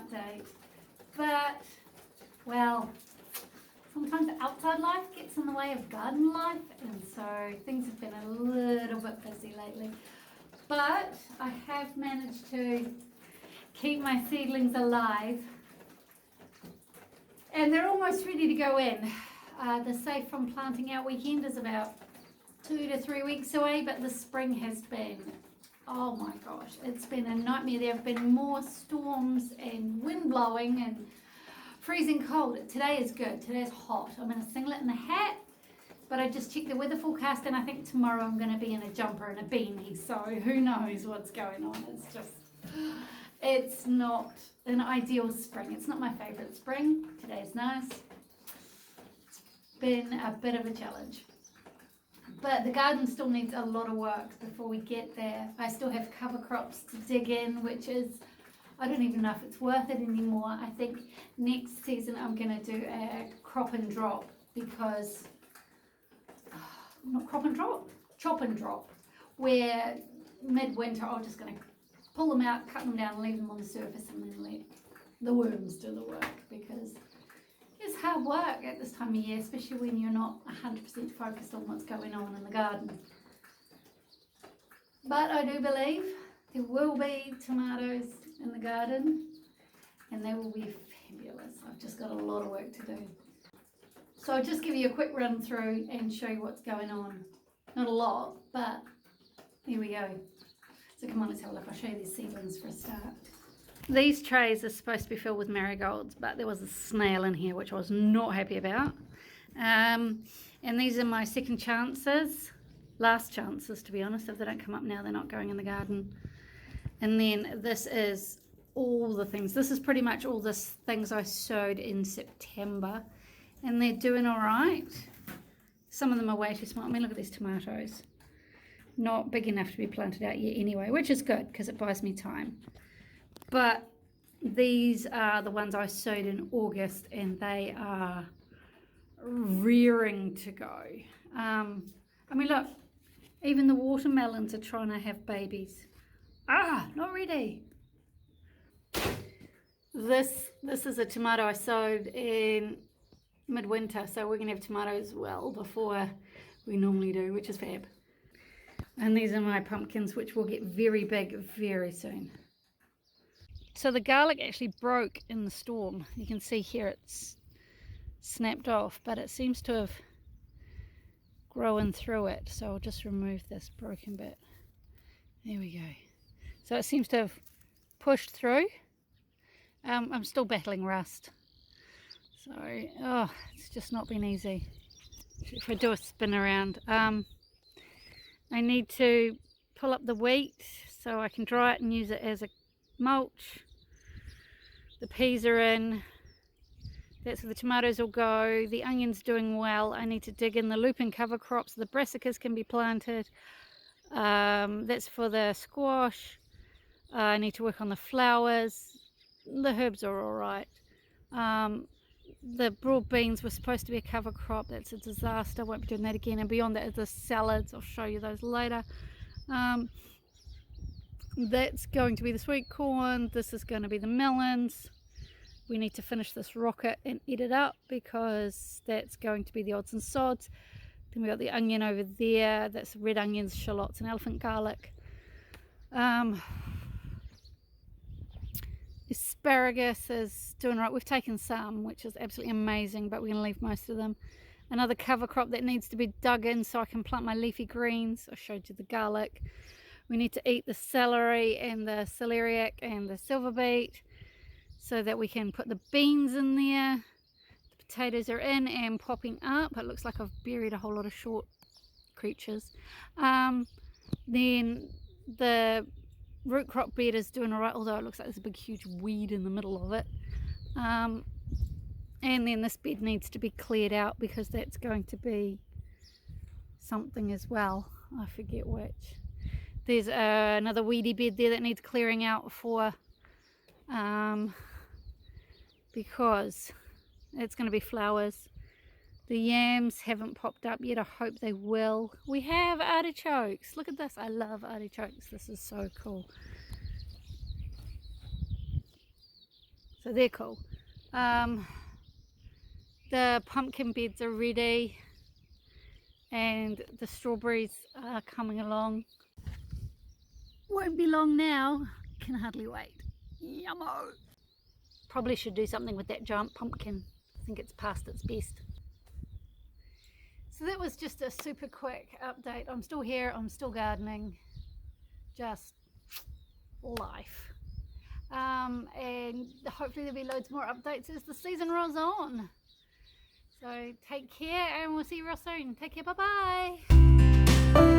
update. But, well, sometimes outside life gets in the way of garden life, and so things have been a little bit busy lately. But I have managed to keep my seedlings alive, and they're almost ready to go in. The Safe from Planting Out weekend is about 2 to 3 weeks away, but the spring has been, oh my gosh, it's been a nightmare. There have been more storms and wind blowing and freezing cold. Today is good. Today is hot. I'm in a singlet and a hat, but I just checked the weather forecast, and I think tomorrow I'm going to be in a jumper and a beanie, so who knows what's going on. It's not an ideal spring. It's not my favourite spring. Today's nice. It's been a bit of a challenge. But the garden still needs a lot of work before we get there. I still have cover crops to dig in, which is, I don't even know if it's worth it anymore. I think next season I'm going to do a crop and drop, because, not crop and drop, chop and drop, where midwinter I'm just going to pull them out, cut them down, leave them on the surface, and then let the worms do the work, because it's hard work at this time of year, especially when you're not 100% focused on what's going on in the garden. But I do believe there will be tomatoes in the garden, and they will be fabulous. I've just got a lot of work to do. So I'll just give you a quick run through and show you what's going on. Not a lot, but here we go. So come on, let's have a look. I'll show you these seedlings for a start. These trays are supposed to be filled with marigolds, but there was a snail in here, which I was not happy about. And these are my second chances, last chances to be honest. If they don't come up now, they're not going in the garden. And then this is all the things. This is pretty much all the things I sowed in September, and they're doing all right. Some of them are way too small. I mean, look at these tomatoes. Not big enough to be planted out yet anyway, which is good because it buys me time. But these are the ones I sowed in August, and they are rearing to go. I mean, look, even the watermelons are trying to have babies. Not ready. This is a tomato I sowed in midwinter, so we're going to have tomatoes well before we normally do, which is fab. And these are my pumpkins, which will get very big very soon. So the garlic actually broke in the storm. You can see here it's snapped off, but it seems to have grown through it. So I'll just remove this broken bit. There we go. So it seems to have pushed through. I'm still battling rust. So, it's just not been easy. If I do a spin around. I need to pull up the wheat so I can dry it and use it as a mulch. The peas are in. That's where the tomatoes will go. The onion's doing well. I need to dig in the lupin cover crops. The brassicas can be planted. That's for the squash. I need to work on the flowers. The herbs are all right. The broad beans were supposed to be a cover crop. That's a disaster. Won't be doing that again. And beyond that are the salads. I'll show you those later. That's going to be the sweet corn. This is going to be the melons. We need to finish this rocket and eat it up, because that's going to be the odds and sods. Then we've got the onion over there. That's red onions, shallots and elephant garlic. Asparagus is doing right. We've taken some, which is absolutely amazing, but we're going to leave most of them. Another cover crop that needs to be dug in so I can plant my leafy greens. I showed you the garlic. We need to eat the celery and the celeriac and the silver beet so that we can put the beans in there. The potatoes are in and popping up. It looks like I've buried a whole lot of short creatures. Then the root crop bed is doing all right, although it looks like there's a big huge weed in the middle of it. And then this bed needs to be cleared out, because that's going to be something as well. I forget which. There's another weedy bed there that needs clearing out for, because it's going to be flowers. The yams haven't popped up yet. I hope they will. We have artichokes. Look at this. I love artichokes. This is so cool. So they're cool. The pumpkin beds are ready and the strawberries are coming along. Won't be long now, can hardly wait. Yummo! Probably should do something with that giant pumpkin. I think it's past its best. So that was just a super quick update. I'm still here, I'm still gardening, just life. And hopefully there'll be loads more updates as the season rolls on. So take care and we'll see you real soon. Take care, bye bye.